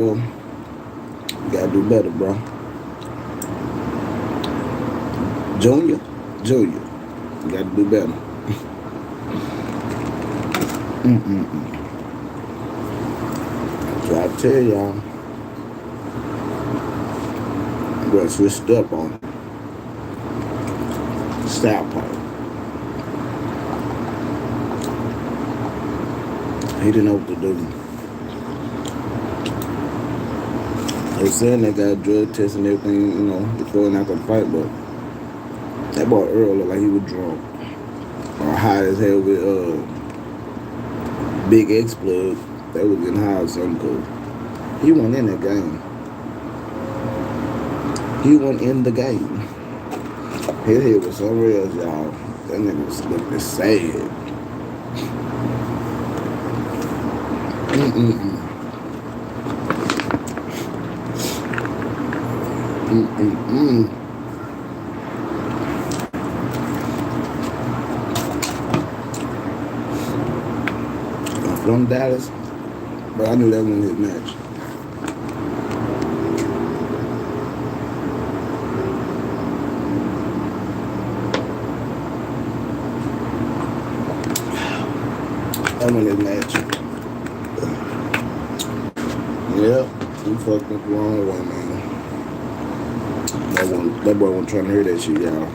You gotta do better, bro. Junior, you gotta do better. So I tell y'all, I'm gonna switch it up on South Park. He didn't know what to do. They saying they got drug tests and everything, before and after the fight, but that boy Earl looked like he was drunk or high as hell with Big X Plug. They was getting high or something because he wasn't in that game. He wasn't in the game. His head was somewhere else, y'all. That nigga was looking sad. From Dallas, but I knew that wasn't his match. That wasn't his match. Yeah, he fucked up the wrong way, man. That boy wasn't trying to hear that shit, y'all.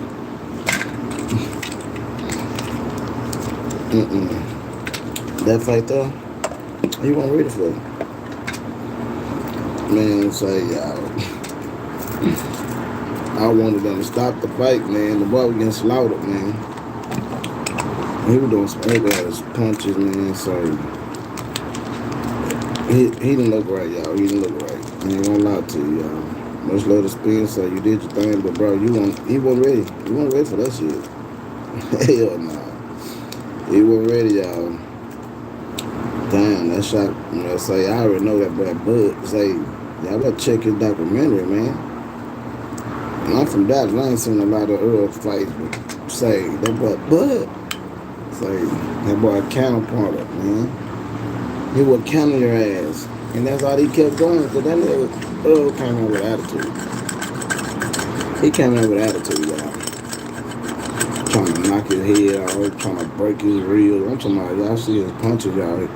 That fight though, he wasn't ready for it. Man, say y'all, I wanted them to stop the fight, man. The boy was getting slaughtered, man. He was doing some ass punches, man. So he didn't look right, y'all. He didn't look right. I ain't gonna lie to you, y'all. Much love to spin, so you did your thing, but bro, he wasn't ready. He wasn't ready for that shit. Hell no. He wasn't ready, y'all. Damn, that shot, say, I already know that boy Bud. Say, y'all better check his documentary, man. And I'm from Dallas, I ain't seen a lot of Earl fights, but say, that boy Bud. Say, that boy a counterpuncher, man. He would counter your ass. And that's all he kept going, because that nigga Earl came in with attitude. He came in with attitude, y'all. Trying to knock his head out, trying to break his ribs. I'm talking about, y'all see his punches, y'all.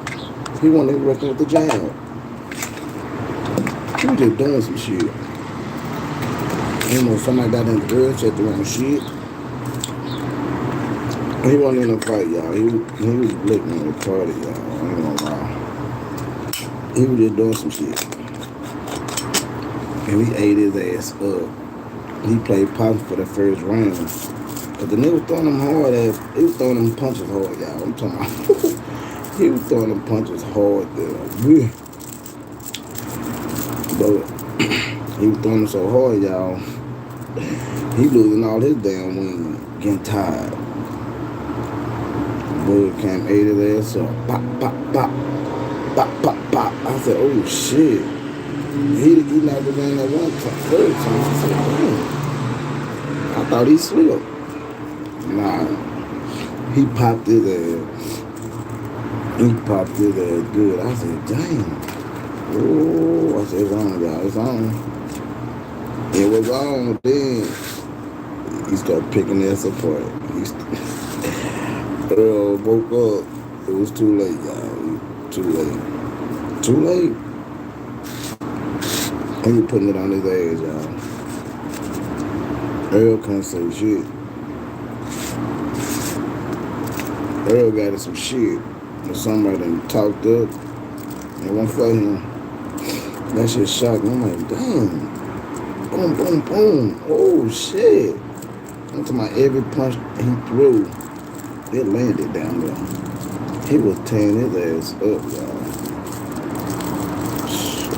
He wasn't even working with the jab. He was just doing some shit. Somebody got in the girl, said the wrong shit. He wasn't in a fight, y'all. He was licking in the party, y'all. I ain't gonna lie. He was just doing some shit. And we ate his ass up. He played possum for the first round. But the nigga was throwing them hard ass. He was throwing them punches hard, y'all. I'm talking about. He was throwing them punches hard there. But he was throwing them so hard, y'all. He losing all his damn wings, getting tired. Boy came, ate his ass up. Pop, pop, pop. Pop, pop, pop. I said, oh shit. He knocked it down that one time, third time. I said, damn. I thought he slipped. Nah. He popped his ass. He popped his ass good. I said, damn. Oh, I said, it's on, y'all. It's on. It was on. Then he started picking us apart. Earl woke up. It was too late, y'all. Too late. Too late. He was putting it on his ass, y'all. Earl can't say shit. Earl got in some shit. Or somebody done talked up. It wasn't for him. That shit shocked me. I'm like, damn. Boom, boom, boom. Oh, shit. I'm talking about every punch he threw, it landed down there. He was tearing his ass up, y'all.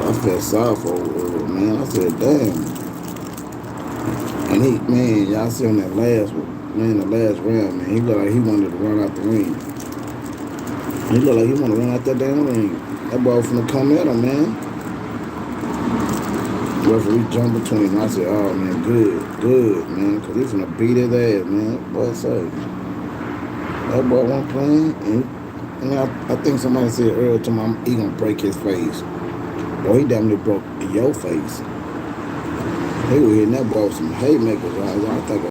I felt sorry for Earl, man. I said, damn. And man, y'all see on that last round, man, he looked like he wanted to run out the ring. He looked like he wanted to run out that damn ring. That boy was finna come at him, man. The referee jumped between him. I said, oh, man, good, man, because he's finna beat his ass, man. Boy, say, that boy wasn't playing, and I think somebody said earlier to him, he gonna break his face. Boy, he damn near broke your face. He was hitting that boy with some haymakers. I think